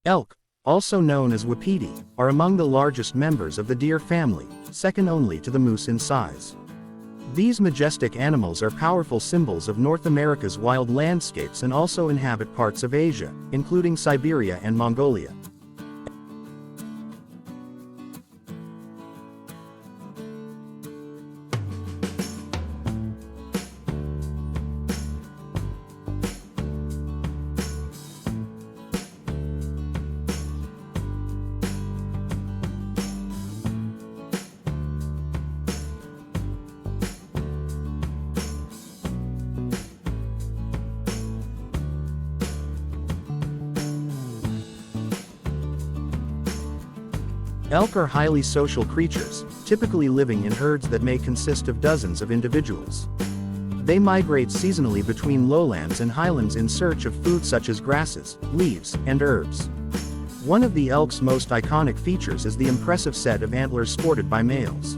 Elk, also known as wapiti, are among the largest members of the deer family, second only to the moose in size. These majestic animals are powerful symbols of North America's wild landscapes and also inhabit parts of Asia, including Siberia and Mongolia. Elk are highly social creatures, typically living in herds that may consist of dozens of individuals. They migrate seasonally between lowlands and highlands in search of food such as grasses, leaves, and herbs. One of the elk's most iconic features is the impressive set of antlers sported by males.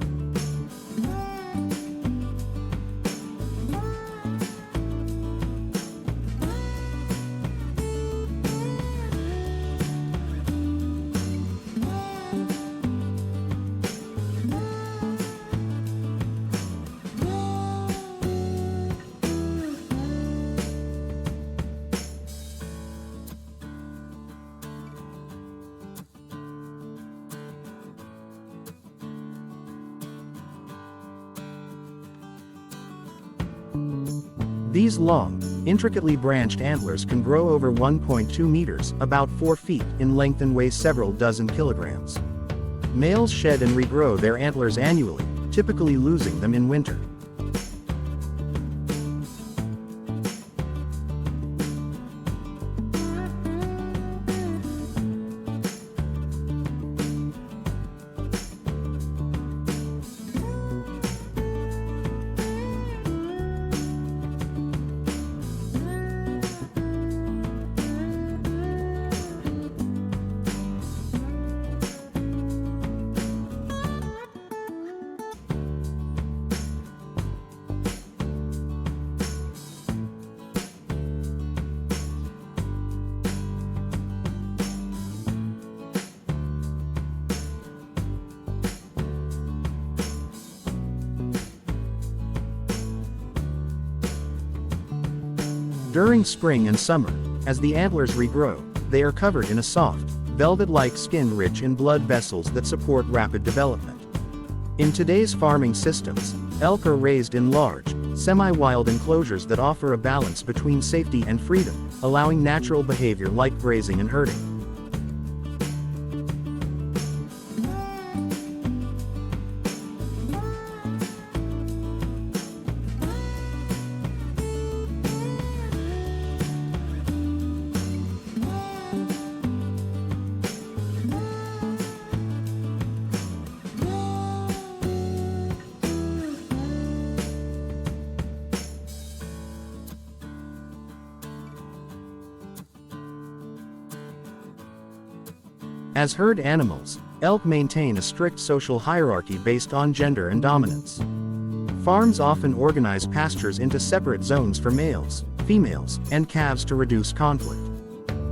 These long, intricately branched antlers can grow over 1.2 meters, about 4 feet, in length and weigh several dozen kilograms. Males shed and regrow their antlers annually, typically losing them in winter. During spring and summer, as the antlers regrow, they are covered in a soft, velvet-like skin rich in blood vessels that support rapid development. In today's farming systems, elk are raised in large, semi-wild enclosures that offer a balance between safety and freedom, allowing natural behavior like grazing and herding. As herd animals, elk maintain a strict social hierarchy based on gender and dominance. Farms often organize pastures into separate zones for males, females, and calves to reduce conflict.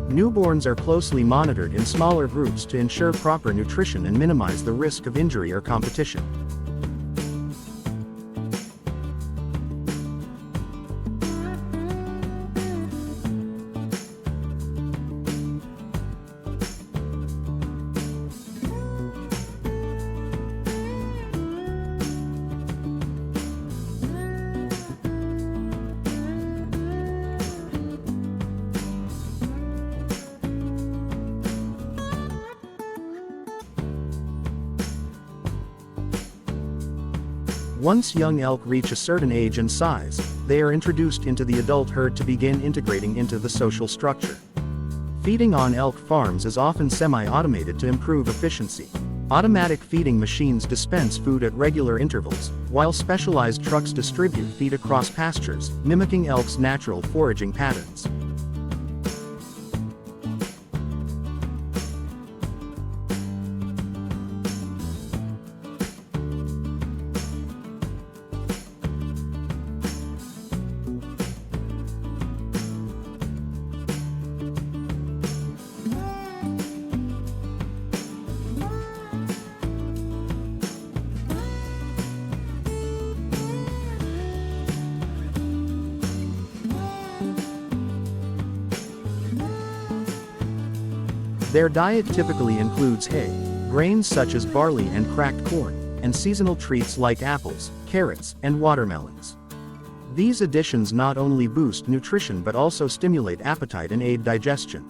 Newborns are closely monitored in smaller groups to ensure proper nutrition and minimize the risk of injury or competition. Once young elk reach a certain age and size, they are introduced into the adult herd to begin integrating into the social structure. Feeding on elk farms is often semi-automated to improve efficiency. Automatic feeding machines dispense food at regular intervals, while specialized trucks distribute feed across pastures, mimicking elk's natural foraging patterns. Their diet typically includes hay, grains such as barley and cracked corn, and seasonal treats like apples, carrots, and watermelons. These additions not only boost nutrition but also stimulate appetite and aid digestion.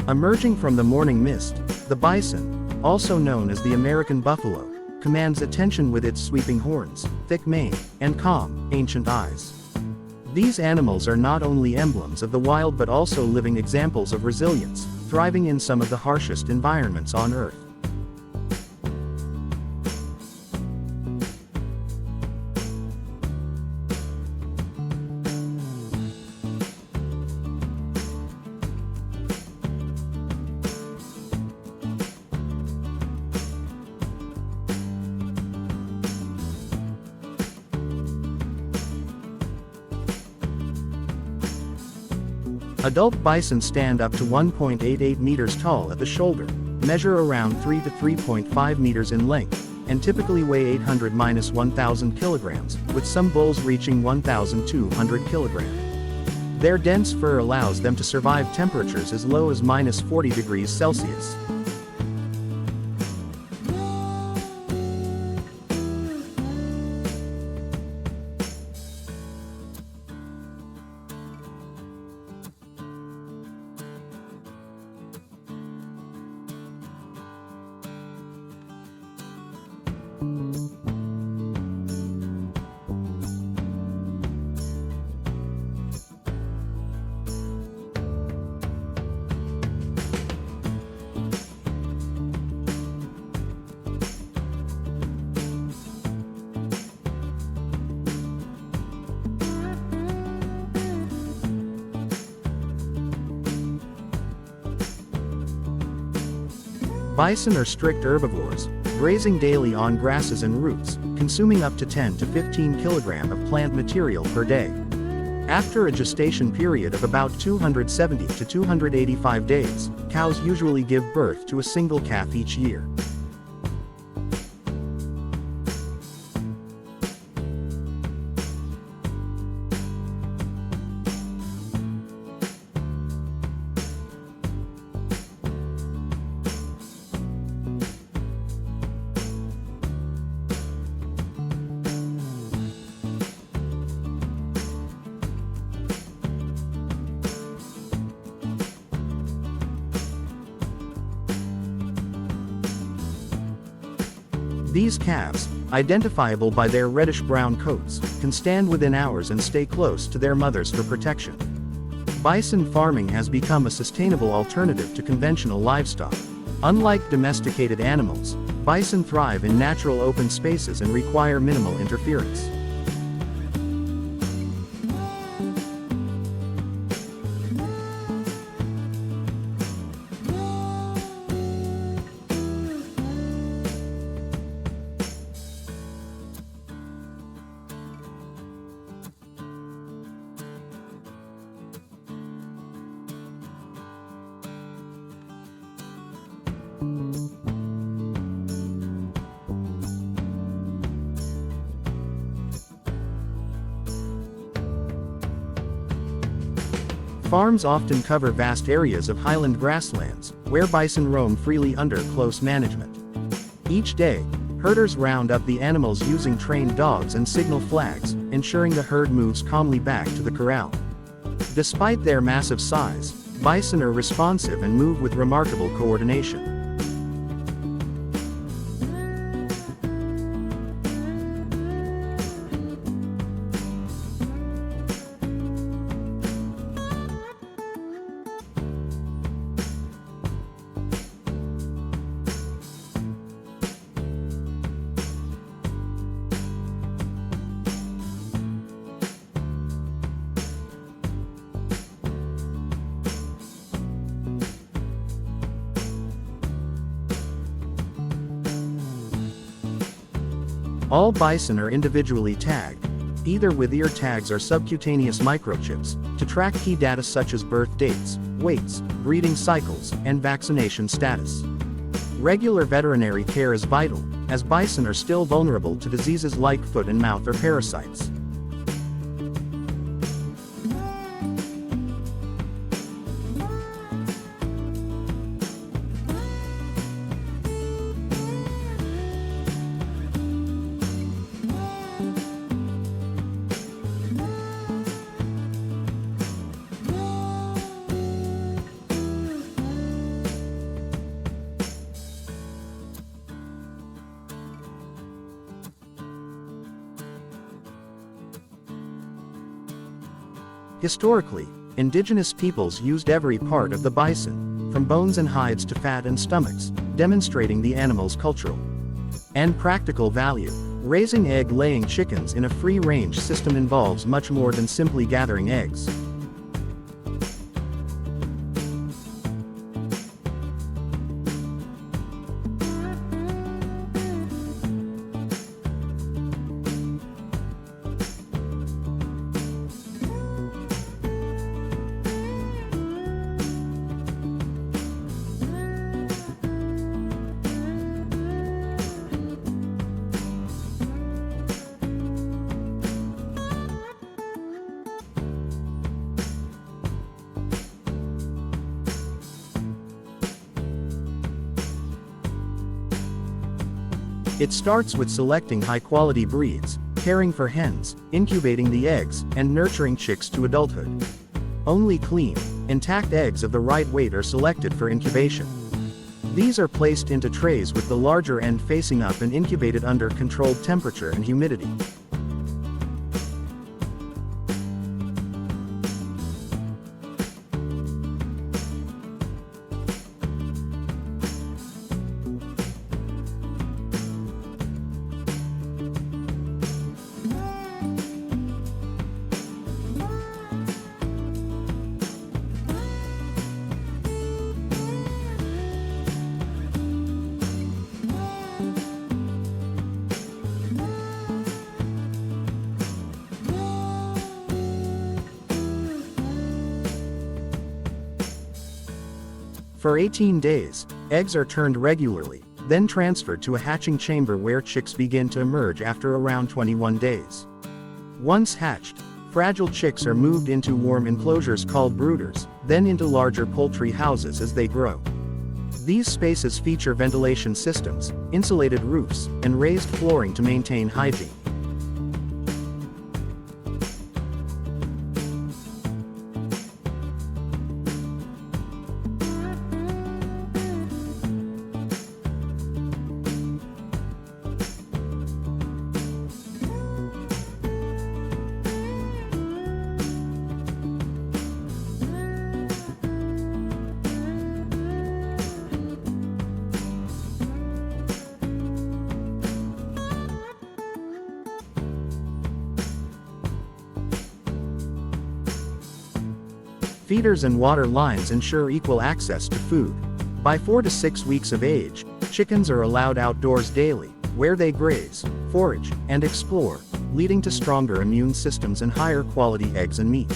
Emerging from the morning mist, the bison, also known as the American buffalo, commands attention with its sweeping horns, thick mane, and calm, ancient eyes. These animals are not only emblems of the wild but also living examples of resilience, thriving in some of the harshest environments on Earth. Adult bison stand up to 1.88 meters tall at the shoulder, measure around 3 to 3.5 meters in length, and typically weigh 800–1,000 kilograms, with some bulls reaching 1,200 kilograms. Their dense fur allows them to survive temperatures as low as -40 degrees Celsius. Bison are strict herbivores, grazing daily on grasses and roots, consuming up to 10 to 15 kilograms of plant material per day. After a gestation period of about 270 to 285 days, cows usually give birth to a single calf each year. These calves, identifiable by their reddish-brown coats, can stand within hours and stay close to their mothers for protection. Bison farming has become a sustainable alternative to conventional livestock. Unlike domesticated animals, bison thrive in natural open spaces and require minimal interference. Farms often cover vast areas of highland grasslands, where bison roam freely under close management. Each day, herders round up the animals using trained dogs and signal flags, ensuring the herd moves calmly back to the corral. Despite their massive size, bison are responsive and move with remarkable coordination. All bison are individually tagged, either with ear tags or subcutaneous microchips, to track key data such as birth dates, weights, breeding cycles, and vaccination status. Regular veterinary care is vital, as bison are still vulnerable to diseases like foot and mouth or parasites. Historically, indigenous peoples used every part of the bison, from bones and hides to fat and stomachs, demonstrating the animal's cultural and practical value. Raising egg-laying chickens in a free-range system involves much more than simply gathering eggs. It starts with selecting high-quality breeds, caring for hens, incubating the eggs, and nurturing chicks to adulthood. Only clean, intact eggs of the right weight are selected for incubation. These are placed into trays with the larger end facing up and incubated under controlled temperature and humidity. For 18 days, eggs are turned regularly, then transferred to a hatching chamber where chicks begin to emerge after around 21 days. Once hatched, fragile chicks are moved into warm enclosures called brooders, then into larger poultry houses as they grow. These spaces feature ventilation systems, insulated roofs, and raised flooring to maintain hygiene. Feeders and water lines ensure equal access to food. By 4 to 6 weeks of age, chickens are allowed outdoors daily, where they graze, forage, and explore, leading to stronger immune systems and higher quality eggs and meat.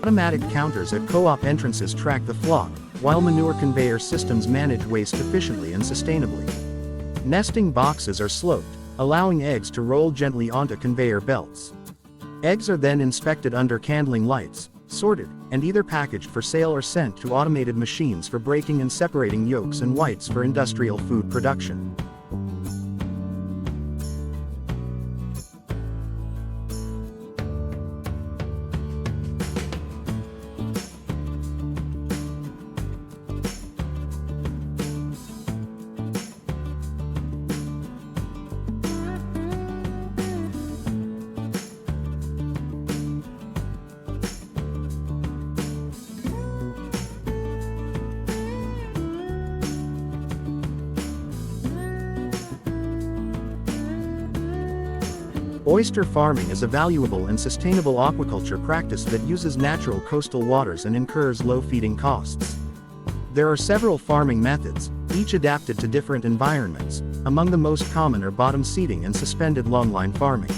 Automatic counters at co-op entrances track the flock, while manure conveyor systems manage waste efficiently and sustainably. Nesting boxes are sloped, allowing eggs to roll gently onto conveyor belts. Eggs are then inspected under candling lights, sorted, and either packaged for sale or sent to automated machines for breaking and separating yolks and whites for industrial food production. Oyster farming is a valuable and sustainable aquaculture practice that uses natural coastal waters and incurs low feeding costs. There are several farming methods, each adapted to different environments. Among the most common are bottom seeding and suspended longline farming.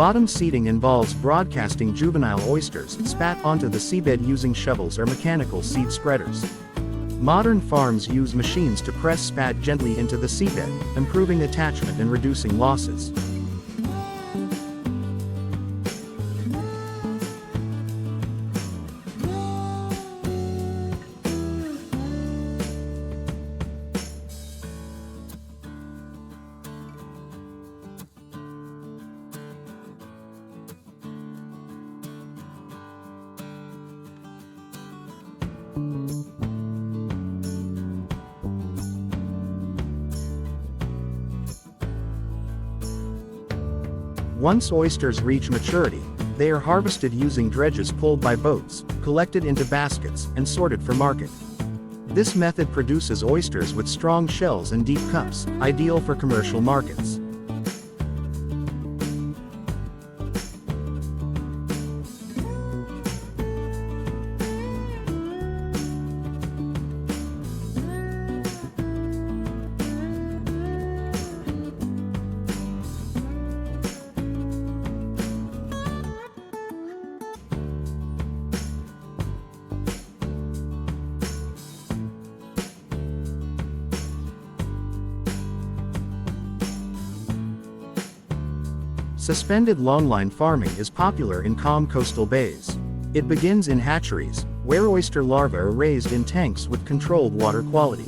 Bottom seeding involves broadcasting juvenile oysters spat onto the seabed using shovels or mechanical seed spreaders. Modern farms use machines to press spat gently into the seabed, improving attachment and reducing losses. Once oysters reach maturity, they are harvested using dredges pulled by boats, collected into baskets, and sorted for market. This method produces oysters with strong shells and deep cups, ideal for commercial markets. Suspended longline farming is popular in calm coastal bays. It begins in hatcheries, where oyster larvae are raised in tanks with controlled water quality.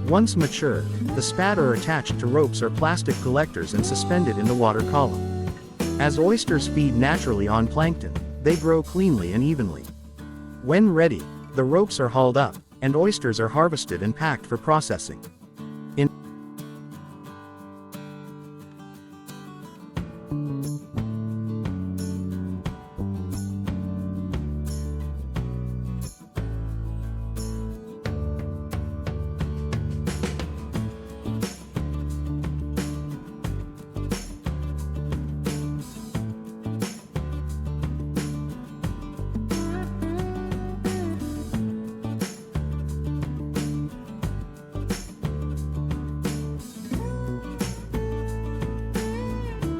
Once mature, the spat are attached to ropes or plastic collectors and suspended in the water column. As oysters feed naturally on plankton, they grow cleanly and evenly. When ready, the ropes are hauled up, and oysters are harvested and packed for processing.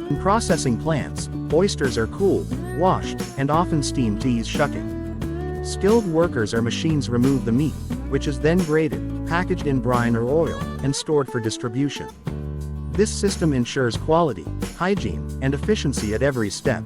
In processing plants, oysters are cooled, washed, and often steamed to ease shucking. Skilled workers or machines remove the meat, which is then graded, packaged in brine or oil, and stored for distribution. This system ensures quality, hygiene, and efficiency at every step.